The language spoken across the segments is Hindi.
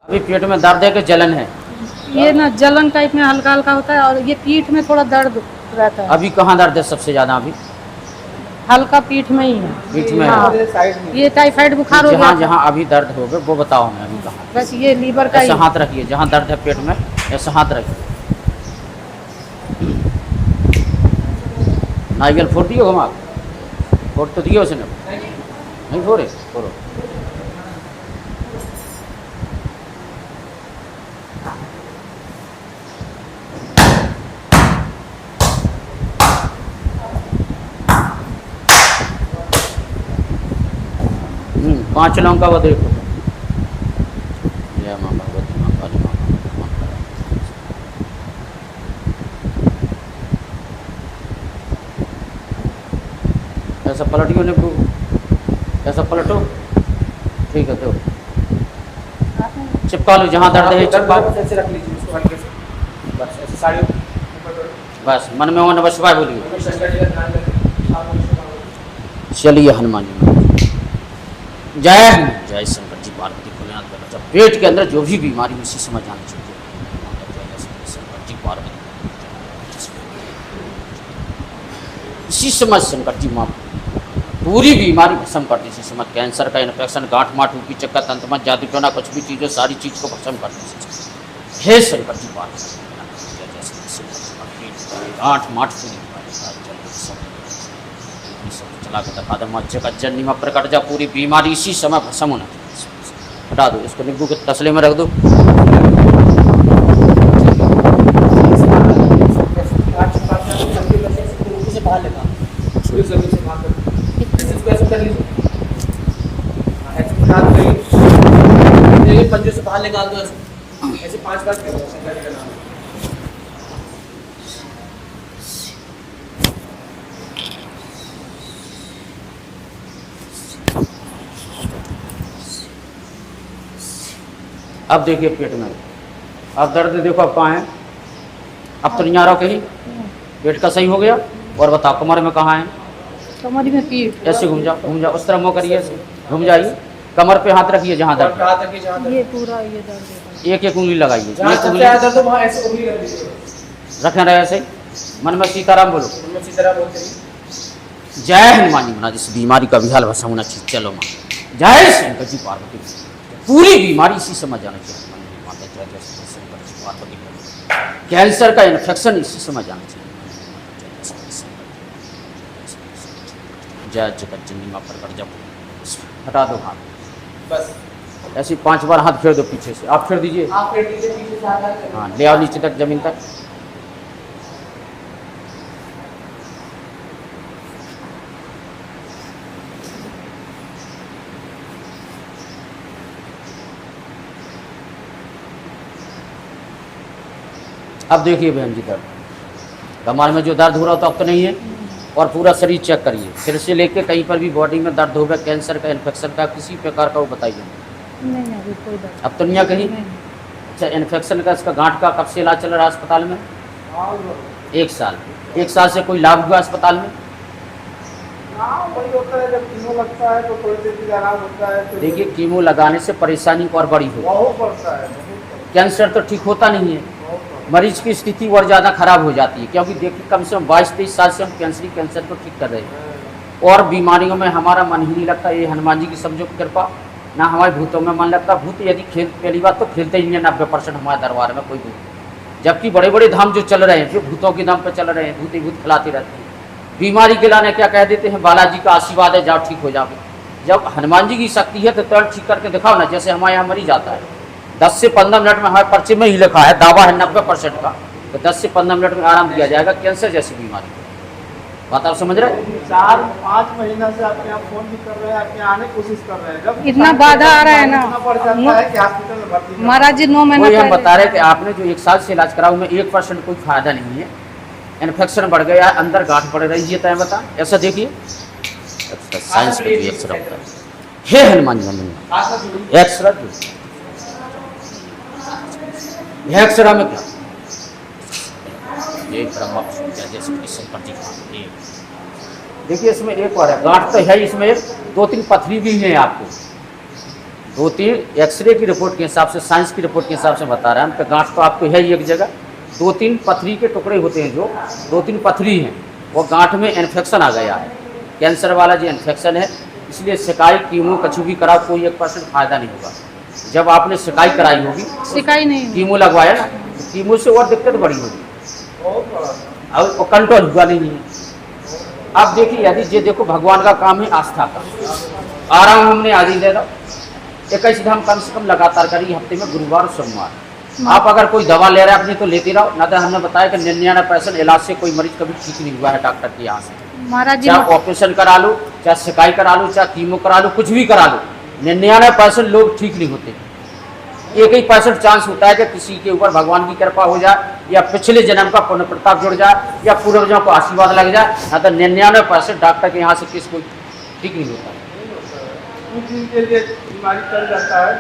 अभी पेट में दर्द है कि जलन है? ये ना जलन टाइप में हल्का हल्का होता है और ये पीठ में थोड़ा दर्द रहता है। अभी कहाँ दर्द है सबसे ज्यादा? अभी हल्का पीठ में ही है। पीठ में हाँ। है। ये टाइफाइड बुखार हो जहाँ गया। जहाँ अभी दर्द होगा वो बताओ हमें अभी कहाँ? बस ये लीवर का ऐसा ही। हाथ रखिए, जहाँ दर्द है पेट में ऐसा हाथ रखिए। नारियल फोड़ दियो घुमा, फोड़ तो दियो उसने, नहीं फोड़े? फोड़ो। पांच लौंग का वो देखो। जय मां भगवती मां काली मां। ऐसा पलटियो ने, ऐसा पलटो। ठीक है, दो चिपका लो जहाँ दर्द है, चिपका। ऐसे रख लीजिए उसको हल्के से, बस ऐसे साड़ी बस मन में वो नमः शिवाय बोलिए। शंकर जी का ध्यान रखें। चलिए हनुमान जी, जय हनुमान, जय शंकर जी, पार्वती भोलेनाथ का बच्चा। पेट के अंदर जो भी बीमारी उसी समझ आनी चाहिए। शंकर जी पार्वती इसी समझ शंकर जी माँ पूरी बीमारी भस्म कर दी। इसी समझ कैंसर का इन्फेक्शन, गांठ माठ की चक्कर, तंत्र मत, जादू टोना, कुछ भी चीज़ हो, सारी चीज़ को भस्म कर दी। हे शंकर जी पार्वती गांठ माठ पूरी चला के दिखा दो। मच्छर का जन्नी में प्रकट जा, पूरी बीमारी इसी समय भस्म होना चाहिए। हटा दो इसको, नींबू के तसले में रख दो। पंजे से बाहर निकाल दो, ऐसे 5 बार करो शंकर जी का नाम। अब देखिए पेट में, अब दर्द देखो अब कहाँ है? अब तो नहीं आ रहा कहीं, पेट का सही हो गया। और बताओ कमर में कहाँ है? कमर में पीठ। ऐसे घूम जाओ, घूम जाओ, उस तरह मुँह करिए, ऐसे घूम जाइए। कमर पे हाथ रखिए जहाँ दर्द है। ये पूरा ये दर्द होता है। एक एक उंगली लगाइए, जहाँ एक सबसे उंगली ज्यादा तो वहाँ ऐसे उंगली रख दीजिए। रखे रहे ऐसे। मन में सीताराम बोलो। उनमें सीताराम बोलते हैं। जय हनुमान जी, मना जिस बीमारी का भी हाल भस्म होना चाहिए। चलो माँ, जय शंकर जी पार्वती, पूरी बीमारी इसी समझ आना चाहिए। माता जय जय शंकर जी पार्वती, कैंसर का इन्फेक्शन इसी समझ आना चाहिए। जय जगत जननी माँ प्रकट जब, हटा दो हाथ। बस ऐसे 5 बार हाथ फेर दो पीछे से, आप फेर दीजिए। आप फेर दीजिए पीछे से हाथ। हाँ, ले आओ नीचे तक, जमीन तक। अब देखिए बहन जी, दर्द कमर में जो दर्द हो रहा था अब तो नहीं है। और पूरा शरीर चेक करिए, सिर से लेके कहीं पर भी बॉडी में दर्द होगा, कैंसर का, इन्फेक्शन का, किसी प्रकार का, वो बताइए। नहीं अभी कोई दर्द अब तो नहीं है कहीं? नहीं। अच्छा, इन्फेक्शन का, इसका गांठ का कब से इलाज चल रहा है अस्पताल में? 1 साल। 1 साल से कोई लाभ हुआ अस्पताल में? वही होता है, जब कीमो लगता है तो थोड़ी देर के लिए आराम होता है। देखिए, कीमो लगाने से परेशानी और बड़ी हो, बहुत पड़ता है। कैंसर तो ठीक होता नहीं है, मरीज की स्थिति और ज़्यादा खराब हो जाती है। क्योंकि देखिए, कम से कम 22-23 साल से हम कैंसर को ठीक कर रहे हैं और बीमारियों में हमारा मन ही नहीं लगता। ये हनुमान जी की समझो कृपा, ना हमारे भूतों में मन लगता। भूत यदि खेल, पहली बात तो खेलते ही नहीं है 90% हमारे दरबार में कोई भूत। जबकि बड़े बड़े धाम जो चल रहे हैं, जो भूतों के धाम पर चल रहे हैं, भूत ही भूत खिलाते रहते हैं। बीमारी के लाने क्या कह देते हैं, बालाजी का आशीर्वाद है, जाओ ठीक हो जाओगे। जब हनुमान जी की शक्ति है तो तुरंत ठीक करके दिखाओ ना। जैसे हमारे यहाँ मरीज आता है, 10 से 15 मिनट में, हमारे पर्चे में ही लिखा है, दावा है 90% का, तो 10 से 15 मिनट में आराम दिया जाएगा कैंसर जैसी बीमारी। बात आप समझ रहे हैं? 4-5 महीना से आपके यहाँ फोन भी कर रहे हैं, आपके यहाँ आने की कोशिश कर रहे हैं। जब इतना बाधा आ रहा है ना, इतना पड़ जाता है कि हॉस्पिटल में भर्ती महाराज जी 9 महीना वही हम पहले- बता रहे हैं कि आपने जो 1 साल से इलाज कराओ में 1% कोई फायदा नहीं है। इन्फेक्शन बढ़ गया, अंदर गांठ बढ़ रही है, तय बता। ऐसा देखिए, साइंस का भी एक्सरा होता है। हे हनुमान जी, एक्सरा एक्सरा में क्या ये ब्रह्मा जैसे देखिए, इसमें एक और है, गांठ तो है इसमें, 2-3 पथरी भी है आपको। 2-3 एक्सरे की रिपोर्ट के हिसाब से, साइंस की रिपोर्ट के हिसाब से बता रहे हैं हम कि गांठ तो आपको है ही एक जगह, 2-3 पथरी के टुकड़े होते हैं, जो 2-3 पथरी हैं, वो गांठ में इन्फेक्शन आ गया है, कैंसर वाला जो इन्फेक्शन है। इसलिए सिकाई कीमो कछु भी कराओ, कोई 1% फायदा नहीं होगा। जब आपने सिकाई कराई होगी, सिकाई नहीं हुई। कीमो लगवाया ना, तो कीमो से और दिक्कत बढ़ी होगी बहुत बड़ा। और वो कंट्रोल हुआ नहीं है। अब देखिए, यदि ये देखो भगवान का काम है आस्था का, आराम हमने आज ही ले लो, 21 धाम कम से कम लगातार करिए हफ्ते में, गुरुवार और सोमवार। आप अगर कोई दवा ले रहे हैं अपनी तो लेती रहो, ना तो हमने बताया कि 99% इलाज से कोई मरीज कभी ठीक नहीं हुआ है डॉक्टर के यहाँ से। महाराज जी, चाहे ऑपरेशन करा लो, चाहे सिकाई करा लो, चाहे कीमो करा लो, कुछ भी करा लो, 99% लोग ठीक नहीं होते। 1% चांस होता है कि किसी के ऊपर भगवान की कृपा हो जाए, या पिछले जन्म का पुण्य प्रताप जुड़ जाए, या पूर्वजों को आशीर्वाद लग जाए, ना तो 99% डॉक्टर के यहाँ से किसी को ठीक नहीं होता। कुछ दिन के लिए बीमारी चल जाता है,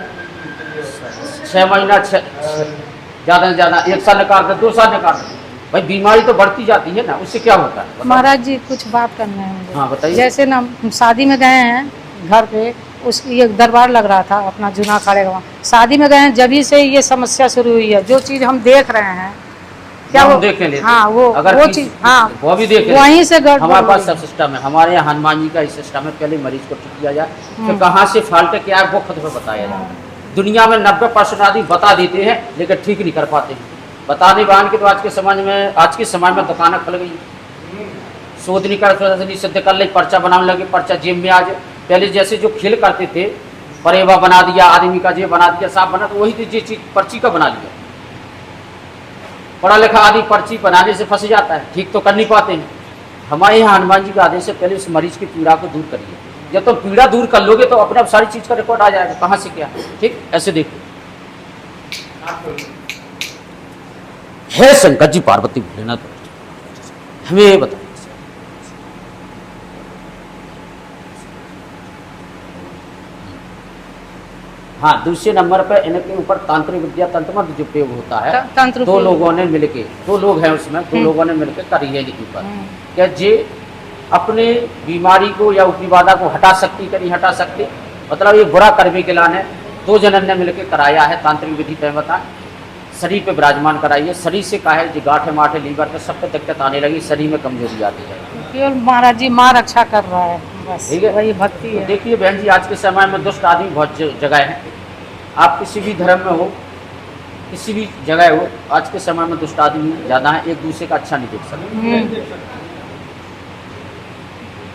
6 महीना, ज़्यादा से ज़्यादा 1 साल निकाल कर, 2 साल निकाल कर, भाई बीमारी तो बढ़ती जाती है ना, उससे क्या होता है? बताओ। महाराज जी कुछ बात करना है मुझे। हाँ बताइए। जैसे ना हम शादी में गए हैं घर पे, उसकी एक दरबार लग रहा था अपना जूना खाड़े का, शादी में गए हैं, जभी से ये समस्या शुरू हुई है। जो चीज हम देख रहे हैं, क्या हम वो देख लेते हैं। हाँ वो किसी- चीज, हाँ वो भी देख लेते हैं। वहीं से गड़बड़ हमारे पास हुई सब है। सिस्टम है, हमारे यहाँ हनुमान जी का इस सिस्टम है, पहले मरीज को ठीक किया जाए, फिर कहाँ से फाल्ट क्या है वो खुद में बताया जाए। दुनिया में 90% आदमी बता देते हैं लेकिन ठीक नहीं कर पाते हैं। बताने बहान के तो आज के समाज में दुकानें खुल गई, शोध नहीं कर सिद्ध कर ले, पर्चा बनाने लगे, पर्चा जेब में आ जाए। पहले जैसे जो खेल करते थे, परेवा बना दिया, आदमी का जेब बना दिया, सांप बना, तो वही तो चीज पर्ची का बना लिया। पढ़ा लिखा आदमी पर्ची बनाने से फंस जाता है, ठीक तो कर नहीं पाते हैं। हमारे यहाँ हनुमान जी के आदेश से पहले उस मरीज की पीड़ा को दूर करिए। जब तो पीड़ा दूर कर लोगे तो अपने आप सारी चीज का रिकॉर्ड आ जाएगा, कहाँ से क्या। ठीक, ऐसे देखो, हे शंकर जी पार्वती भोलेनाथ, हमें ये बताओ, हाँ दूसरे नंबर पर इनके ऊपर तांत्रिक विद्या, तंत्र मंत्र जो प्रयोग होता है, तंत्र 2 लोगों ने मिलके, 2 लोग हैं उसमें, 2 लोगों ने मिलकर करी है इनके ऊपर। क्या जे अपने बीमारी को या ऊपरी बाधा को हटा सकती कि नहीं हटा सकती, मतलब ये बुरा कर्मी के लाने 2 जनन ने मिलकर कराया है तांत्रिक विधि पे। बता शरीर पे विराजमान कराइए, शरीर से कहा है जो गांठे माठे लीवर पे सब पे दिक्कत आने लगी, शरीर में कमजोरी आती है। केवल महाराज जी माँ रक्षा कर रहा है, बस ठीक है, वही भक्ति तो है। देखिए बहन जी, आज के समय में दुष्ट आदमी बहुत जगह है। आप किसी भी धर्म में हो, किसी भी जगह हो, आज के समय में दुष्ट आदमी ज़्यादा है, एक दूसरे का अच्छा नहीं देख सकते।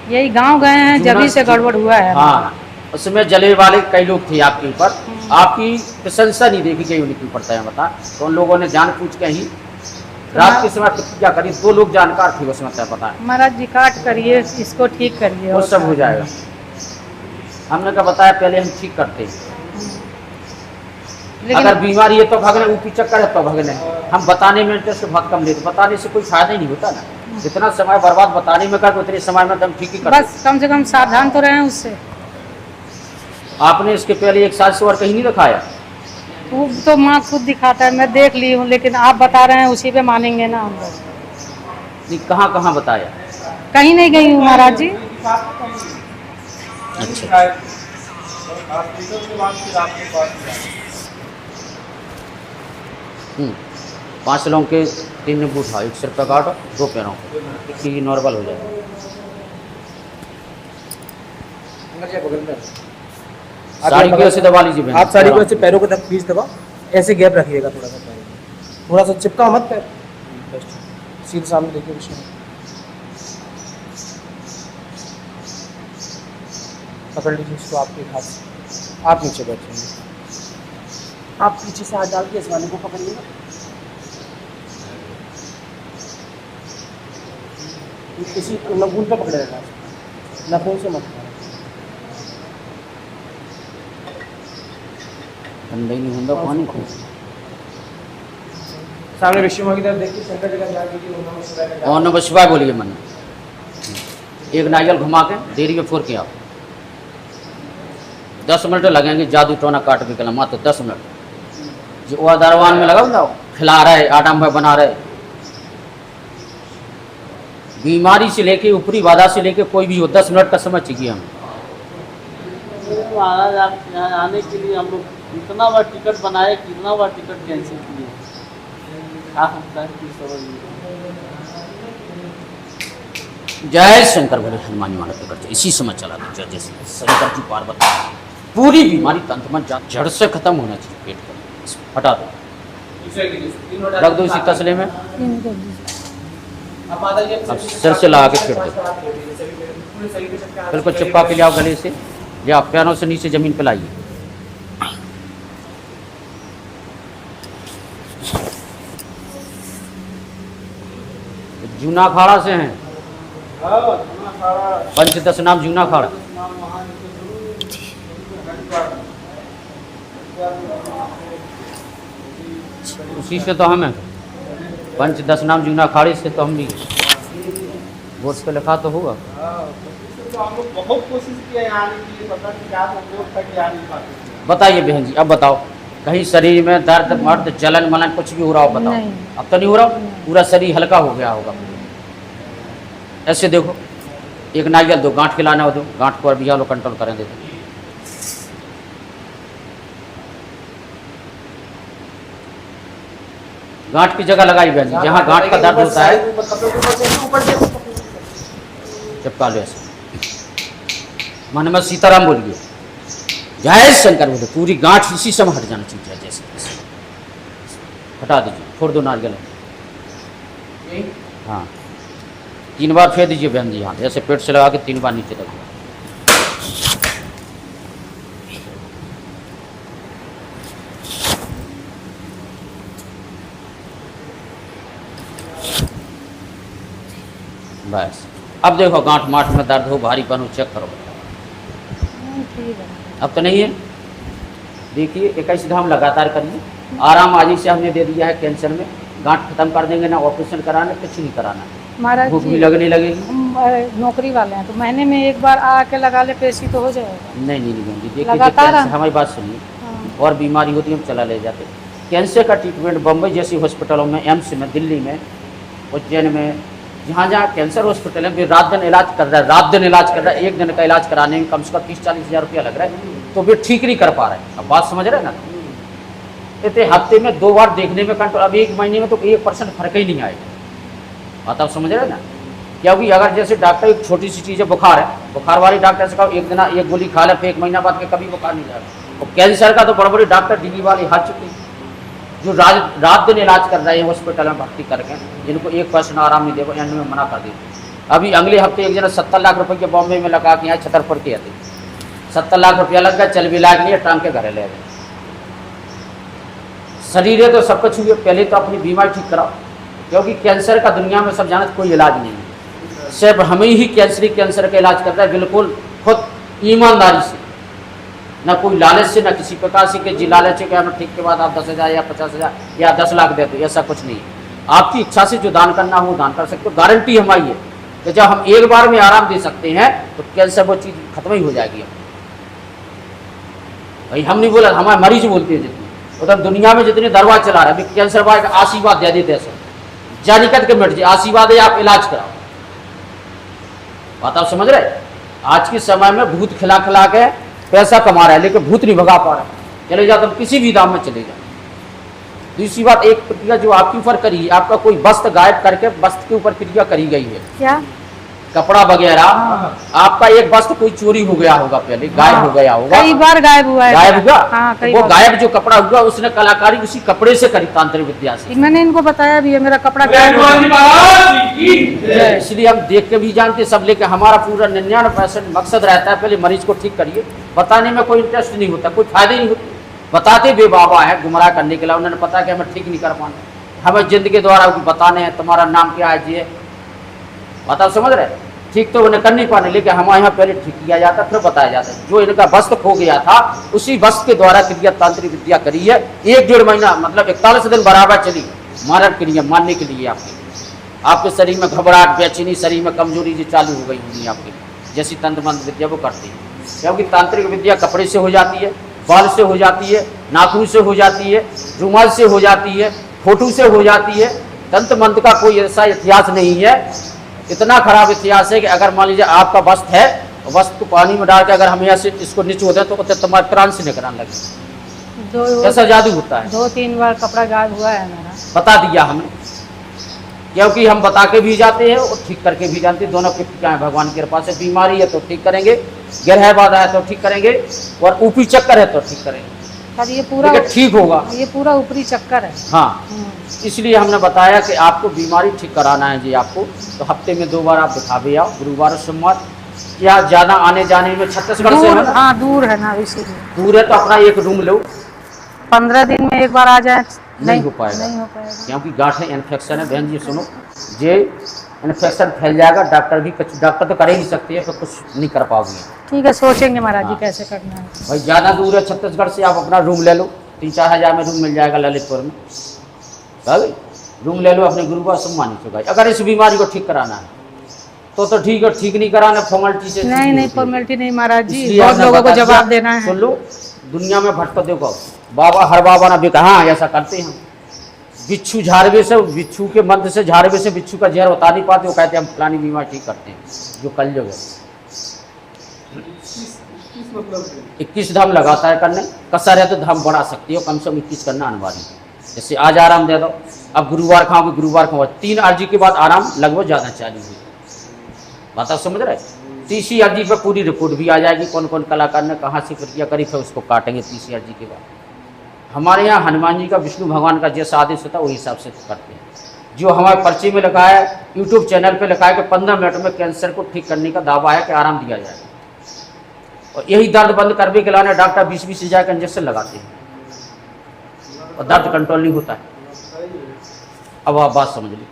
यही गांव गए हैं जभी से गड़बड़ हुआ है। हाँ, उसमें जले वाले कई लोग थे आपके ऊपर, आपकी प्रशंसा नहीं देखी गई उनके ऊपर तय बता, तो उन लोगों ने जान पूछ के ही रात के समय प्रतिज्ञा करी। 2 लोग जानकार थे उसमें, तय पता है। महाराज जी काट करिए, इसको ठीक करिए, वो सब हो जाएगा। हमने क्या बताया, पहले हम ठीक करते हैं। लेकिन अगर बीमारी है तो भगने, ऊपरी चक्कर है तो भगने, हम बताने में इंटरेस्ट बहुत कम लेते, बताने से कोई फायदा ही नहीं होता ना। जितना समय बर्बाद बताने में कर, उतने समय में हम ठीक ही करते। बस कम से कम सावधान तो रहें उससे। आपने इसके पहले 1 साल से और कहीं नहीं दिखाया? वो तो माँ खुद दिखाता है, मैं देख ली हूँ, लेकिन आप बता रहे हैं उसी पे मानेंगे ना हम लोग। नहीं, कहाँ कहाँ बताया? कहीं नहीं गई हूँ महाराज जी। अच्छा, के बाद फिर आपके पास 5 लौंग के 3 नींबू उठाओ, 1 सिर पे काटो, 2 पैरों की नॉर्मल हो जाए। साड़ी को ऐसे दबा लीजिए बहन। आप साड़ी को ऐसे पैरों को तक खींच दबा, ऐसे गैप रखिएगा थोड़ा सा पैर, थोड़ा सा चिपका मत पैर, सीधे सामने देखिए विष्णु, पकड़ लीजिए इसको आपके हाथ से, आप नीचे बैठेंगे, आप पीछे से हाथ डाल के इस वाले को पकड़िएगा, किसी नखून पे पकड़े रहना, नखून से मत, ठंडा ही नहीं होता पानी को। सामने विष्णु माँ की तरफ देखिए, शंकर जी का ध्यान कीजिए, ओम नमः शिवाय का ध्यान। और नमः शिवाय बोलिए मन में। एक नारियल घुमा के देरी में फोड़ के आओ। 10 मिनट लगेंगे, जादू टोना काट के कलम, मात्र 10 मिनट। जो वो दरबान में लगाओ ना, खिला रहे, आटा में बना रहे, बीमारी से लेके ऊपरी बाधा से लेके कोई भी हो, 10 मिनट का समय चाहिए हमें। महाराज आप यहाँ आने के लिए हम लोग इतना बार टिकट बनाए, कितना बार टिकट कैंसिल किए, क्या होता है कि समझ नहीं। जय शंकर भोले हनुमान माना के करते इसी समय चला था जैसे शंकर की पार्वती पूरी बीमारी तंत्र में जड़ से खत्म होना चाहिए। पेट का हटा दो, रख दो इसी तसले में। अब सिर से लगा के फेंक दो, बिल्कुल चिपका के ले आओ गले से, या पैरों से नीचे जमीन पे लाइए। जूना अखाड़ा से हैं, पंचदश नाम जूना अखाड़ा। उसी से तो हम हैं, पंचदश नाम जूना अखाड़े से तो हम नहीं। बोर्ड पे लिखा तो होगा। तो हम लोग बहुत कोशिश किए यहाँ आने के लिए, पता नहीं क्या संजोग था कि आ नहीं पाते। बताइए बहन जी, अब बताओ, कहीं शरीर में दर्द मर्द जलन मलन कुछ भी हो रहा हो बताओ। नहीं। अब तो नहीं हो रहा, पूरा शरीर हल्का हो गया होगा। ऐसे देखो, एक नारियल दो, गांठ खिलाना दो, गांठ को अभी लोग कंट्रोल करें देखो। गांठ की जगह लगाई बहन जी, जहाँ गांठ का दर्द होता है चिपका लो ऐसे। मन में सीताराम बोलिए, जय शंकर बोले, पूरी गांठ इसी समय हट जाना चाहिए। जैसे हटा दीजिए, छोड़ दो नारियल। हाँ, 3 बार फेर दीजिए बहन जी, यहाँ ऐसे पेट से लगा के 3 बार नीचे रखिए। बस, अब देखो गांठ माठ में दर्द हो, भारीपन हो, चेक करो। ठीक है। अब तो नहीं है। देखिए 21 धाम लगातार करिए, आराम आज से हमने दे दिया है। कैंसर में गांठ खत्म कर देंगे ना, ऑपरेशन कराना, कुछ नहीं कराना। महाराज भूख भी जी, लगने लगेगी। हम नौकरी वाले हैं तो महीने में एक बार आके लगा ले पेशी तो हो जाएगा। नहीं नहीं बहन जी, देखिए लगातार कैंसर, हमारी बात सुनिए, हाँ। और बीमारी होती है हम चला ले जाते। कैंसर का ट्रीटमेंट बम्बई जैसी हॉस्पिटलों में, एम्स में, दिल्ली में, उज्जैन में, जहाँ जहाँ कैंसर हॉस्पिटल है, भी रात दिन इलाज कर रहा है, रात दिन इलाज कर रहा है। एक दिन का इलाज कराने में कम से कम 30-40 हज़ार रुपया लग रहा है, तो वे ठीक नहीं कर पा रहे हैं। अब बात समझ रहे हैं ना। इतने हफ्ते में 2 बार देखने में कंट्रोल, अब 1 महीने में तो 1% फर्क ही नहीं आएगा। बात आप समझ रहे हैं ना। क्योंकि अगर जैसे डॉक्टर एक छोटी सी चीज़ है, बुखार है, बुखार वाली डॉक्टर से कहो एक दिन एक गोली खा ले, फिर 1 महीना बाद के कभी बुखार नहीं जाएगा। और कैंसर का तो बड़े बड़े डॉक्टर दिल्ली वाले हाथ चुके, जो रात दिन इलाज कर रहे हैं हॉस्पिटल में भर्ती करके, जिनको 1% आराम नहीं देगा, एंड में मना कर देते। अभी अगले हफ्ते एक जना 70 लाख रुपए के बॉम्बे में लगा के यहाँ छतरपुर के आते, 70 लाख रुपया लग गया, चल भी इलाज नहीं है, टांग के घरे ले गए। शरीर है तो सब कुछ हुई, पहले तो अपनी बीमारी ठीक कराओ। क्योंकि कैंसर का दुनिया में सब जानते कोई इलाज नहीं है, सिर्फ हमें ही कैंसर का इलाज करता है, बिल्कुल खुद ईमानदारी से, ना कोई लालच से, ना किसी प्रकार से कि जी लालच है कि हमें ठीक के बाद आप 10,000 या 50,000 या 10 लाख दे दो, ऐसा कुछ नहीं है। आपकी इच्छा से जो दान करना हो दान कर सकते हो। गारंटी हमारी है कि जब हम एक बार में आराम दे सकते हैं तो कैंसर वो चीज़ खत्म ही हो जाएगी। भाई हम नहीं बोला, हमारे मरीज बोलते हैं जितने, उधर दुनिया में जितने दरवाजे चला रहे हैं, कैंसर वाले का आशीर्वाद दे देते हैं, जानी कद के मिट जाए, आशीर्वाद है आप इलाज कराओ। बात आप समझ रहे। आज के समय में भूत खिला खिला के पैसा कमा रहा है, लेकिन भूत नहीं भगा पा रहा है। चले जाओ तुम किसी भी दाम में चले जाओ। दूसरी बात, एक क्रिया जो आपके ऊपर करी है, आपका कोई वस्त्र गायब करके वस्त्र के ऊपर क्रिया करी गई है, क्या कपड़ा वगैरह, आपका एक वस्त्र कोई चोरी हो गया होगा, पहले गायब हो गया होगा, कई बार गायब हुआ है। गायब हुआ। हाँ, कई वो बार। गायब जो कपड़ा हुआ उसने कलाकारी उसी कपड़े से करी, तांत्रिक विद्या से। मैंने इनको बताया भी है, मेरा कपड़ा गायब हो गया। इसलिए हम देख के भी जानते सब, लेकिन हमारा पूरा 99% मकसद रहता है पहले मरीज को ठीक करिए। बताने में कोई इंटरेस्ट नहीं होता, कोई फायदा ही नहीं होता। बताते बे बाबा है गुमराह करने के लिए, उन्होंने पता कि हमें ठीक नहीं कर पाना, हमें जिंदगी द्वारा बताने हैं तुम्हारा नाम क्या है जी, बात आप समझ रहे। ठीक तो उन्हें कर नहीं पाने, लेकिन हमारे यहाँ पहले ठीक किया जाता, फिर बताया जाता है। जो इनका वस्त्र खो गया था उसी वस्त्र के द्वारा क्रिया तांत्रिक विद्या करी है। 1-1.5 महीना मतलब 41 दिन बराबर चली मारण क्रिया मानने के लिए। आपके शरीर में घबराहट, बेचैनी, शरीर में कमजोरी जो चालू हो गई होगी आपकी, जैसी तंत्र मंत्र विद्या वो करती है। क्योंकि तांत्रिक विद्या कपड़े से हो जाती है, बाल से हो जाती है, नाखून से हो जाती है, रुमाल से हो जाती है, फोटो से हो जाती है। तंत्र मंत्र का कोई ऐसा इतिहास नहीं है। इतना खराब इतिहास है कि अगर मान लीजिए आपका वस्त्र है और बस तो पानी में डाल के अगर हम यहाँ से इसको नीचे होते हैं तो तुम्हारे प्राण से निकलने लगे। कैसा जादू होता है? 2-3 बार कपड़ा गायब हुआ है मेरा। बता दिया हमने, क्योंकि हम बता के भी जाते हैं और ठीक करके भी जानते हैं। दोनों की क्या है, भगवान की कृपा से बीमारी है तो ठीक करेंगे, ग्रह बाधा है तो ठीक करेंगे, और ऊपरी चक्कर है तो ठीक करेंगे। पर ये पूरा ठीक होगा, ये पूरा ऊपरी चक्कर है। हाँ। इसलिए हमने बताया कि आपको बीमारी ठीक कराना है जी आपको, तो हफ्ते में 2 बार आप दिखा भी आओ, गुरुवार और सोमवार। क्या ज़्यादा आने जाने में छत्तीसगढ़ से है ना? हाँ दूर है ना, इसीलिए दूर है तो अपना एक रूम लो। 15 दिन में एक बार आ जाए नहीं हो पाएगा, नहीं हो पाएगा, क्योंकि गांठ है, इन्फेक्शन है। बहन जी सुनो, ये इन्फेक्शन फैल जाएगा, डॉक्टर तो कर ही नहीं सकते हैं, तो कुछ नहीं कर पाओगे। ठीक है, सोचेंगे महाराज जी हाँ। कैसे करना है। भाई ज़्यादा दूर है छत्तीसगढ़ से, आप अपना रूम ले लो, 3-4 हज़ार में रूम मिल जाएगा ललितपुर में। भाई रूम ले लो अपने गुरुवार सोमवार नीचे भाई। अगर इस बीमारी को ठीक कराना है तो ठीक है, ठीक नहीं कराना फॉर्मेलिटी से नहीं फॉर्मेलिटी नहीं महाराज जी, इसलिए बहुत हमने लोगों को बता जवाब दिया। देना है। सुन लो, दुनिया में भटक देखो, बाबा हर बाबा ने भी कहा ऐसा करते हैं। बिच्छू झाड़वे से, बिच्छू के मंत्र से, झाड़वे से बिच्छू का जहर बता नहीं पाते, वो कहते हैं हम फलानी बीमारी ठीक करते हैं, जो कल जो है 21 धाम लगाता है करने। कसर है तो धाम बढ़ा सकती हो, कम से कम 21 करना अनिवार्य है। जैसे आज आराम दे दो, अब गुरुवार खाओगे, गुरुवार खाओ, 3 अर्जी के बाद आराम लगभग ज़्यादा चालू हुई। बात आप समझ रहे? तीसरी अर्जी पर पूरी रिपोर्ट भी आ जाएगी, कौन कौन कलाकार ने कहाँ से प्रक्रिया करी, फिर उसको काटेंगे तीसरी अर्जी के बाद। हमारे यहाँ हनुमान जी का, विष्णु भगवान का जैसा आदेश होता है वही हिसाब से करते हैं। जो हमारे पर्ची में लिखा है, यूट्यूब चैनल पे लिखा है कि 15 मिनट में कैंसर को ठीक करने का दावा है कि आराम दिया जाएगा, और यही दर्द बंद करने के लिए डॉक्टर 20-20 हज़ार का इंजेक्शन लगाते हैं और दर्द कंट्रोल नहीं होता है। अब आप बात समझ ली,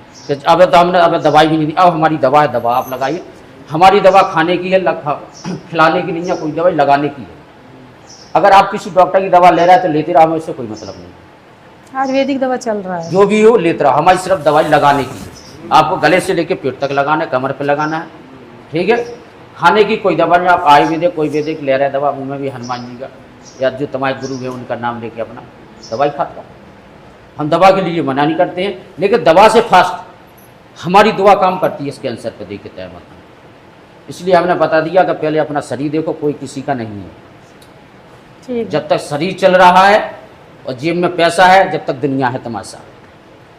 अब तो हमने अब दवाई भी नहीं दी, अब हमारी दवा है, दवा आप लगाइए। हमारी दवा खाने की है, खिलाने की नहीं है, कोई दवाई लगाने की है। अगर आप किसी डॉक्टर की दवा ले रहे हैं तो लेते रहो, हमें इससे कोई मतलब नहीं। आयुर्वेदिक दवा चल रहा है, जो भी हो लेते रहो, हमारी सिर्फ दवाई लगाने की है। आपको गले से लेके पेट तक लगाना है, कमर पे लगाना है, ठीक है। खाने की कोई दवा नहीं, आप आयुर्वेदिक कोई वैदिक ले रहे हैं दवा, उनमें भी हनुमान जी का या जो तुम्हारे गुरु है उनका नाम लेके अपना दवाई खाता। हम दवा के लिए मना नहीं करते हैं, लेकिन दवा से फास्ट हमारी दवा काम करती है इस कैंसर पर, देखे तय मत। इसलिए हमने बता दिया कि पहले अपना शरीर देखो, कोई किसी का नहीं है। ठीक। जब तक शरीर चल रहा है और जेब में पैसा है, जब तक दुनिया है तमाशा।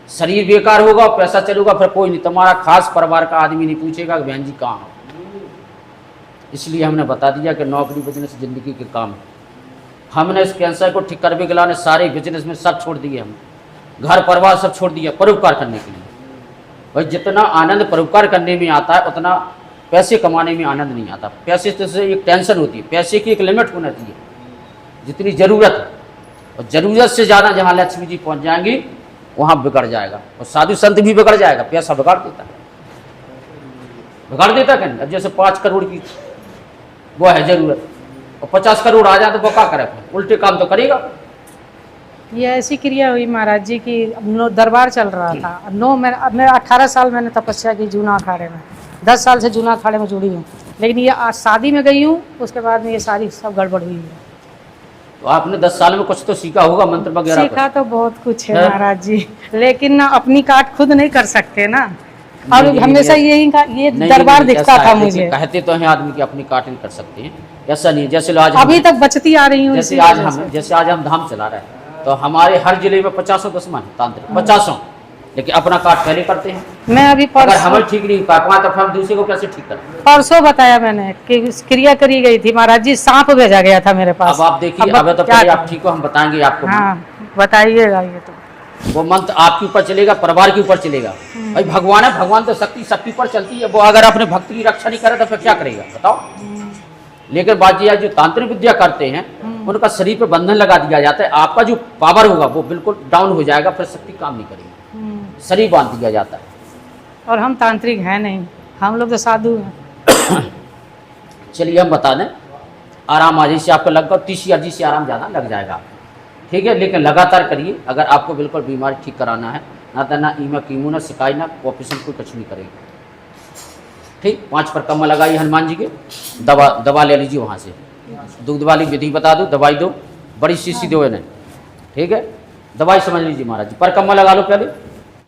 शरीर बेकार होगा और पैसा चलेगा, फिर कोई नहीं, तुम्हारा खास परिवार का आदमी नहीं पूछेगा कि बहन जी कहाँ हो। इसलिए हमने बता दिया कि नौकरी बिजनेस जिंदगी के काम है। हमने इस कैंसर को ठीक करने के लिए सारे बिजनेस में सब छोड़ दिए, हम घर परिवार सब छोड़ दिया परोपकार करने के लिए। भाई जितना आनंद परोपकार करने में आता है उतना पैसे कमाने में आनंद नहीं आता। पैसे से एक टेंशन होती है, पैसे की एक लिमिट होना चाहिए जितनी ज़रूरत है, और ज़रूरत से ज़्यादा जहाँ लक्ष्मी जी पहुँच जाएंगी वहाँ बिगड़ जाएगा, और साधु संत भी बिगड़ जाएगा। पैसा बिगाड़ देता है, बिगाड़ देता क्या नहीं। अब जैसे 5 करोड़ की वो है ज़रूरत, और 50 करोड़ आ जाए तो वो क्या करे, उल्टे काम तो करेगा। ये ऐसी क्रिया हुई महाराज जी की, दरबार चल रहा था। अब मैं 18 साल मैंने तपस्या की जूना अखाड़े में, 10 साल से जूना अखाड़े में जुड़ी हूँ, लेकिन ये आज शादी में गई हूँ, उसके बाद में ये सारी सब गड़बड़ हुई है। तो आपने 10 साल में कुछ तो सीखा होगा, मंत्र वगैरह। सीखा तो बहुत कुछ है महाराज जी, लेकिन ना अपनी काट खुद नहीं कर सकते ना, और हमेशा यही ये दरबार दिखता था मुझे। कहते तो हैं आदमी की अपनी काट नहीं कर सकते हैं, ऐसा नहीं। जैसे आज अभी तक बचती आ रही हूँ। जैसे आज हम धाम चला रहे हैं, तो हमारे हर जिले में 50 दसमान तांत्रिक 50, लेकिन अपना काट पहले करते हैं। मैं अभी अगर हमें ठीक नहीं पाकवा तो हम दूसरे को कैसे ठीक करें। परसों बताया मैंने कि क्रिया करी गई थी महाराज जी, सांप भेजा गया था मेरे पास। अब आप देखिए, अब तो पहले आप ठीक हो, हम बताएंगे आपको। हाँ बताइएगा। ये तो वो मंत्र आपके ऊपर चलेगा, परिवार के ऊपर चलेगा। भाई भगवान है, भगवान तो शक्ति सबके ऊपर चलती है। वो अगर अपने भक्त की रक्षा नहीं करे तो फिर क्या करेगा बताओ। लेकिन बाजी जो तांत्रिक विद्या करते हैं उनका शरीर पे बंधन लगा दिया जाता है, आपका जो पावर होगा वो बिल्कुल डाउन हो जाएगा, फिर शक्ति काम नहीं करेगी, शरीर बांध दिया जाता है। और हम तांत्रिक हैं नहीं, हम लोग तो साधु हैं। चलिए हम बता दें, आराम आज से आपको लगभग 30 अर्जी से आराम ज़्यादा लग जाएगा, ठीक है। लेकिन लगातार करिए, अगर आपको बिल्कुल बीमारी ठीक कराना है, ना तो ना ईमा कीमो ना सिकाई ना ऑपरेशन कोई कुछ नहीं करेगी, ठीक। 5 पर कम लगाइए हनुमान जी के, दवा ले लीजिए वहाँ से, दूध वाली विधि बता दो, दवाई दो, बड़ी शीशी दो इन्हें, ठीक है। दवाई समझ लीजिए महाराज जी, पर कम्मा लगा लो पहले,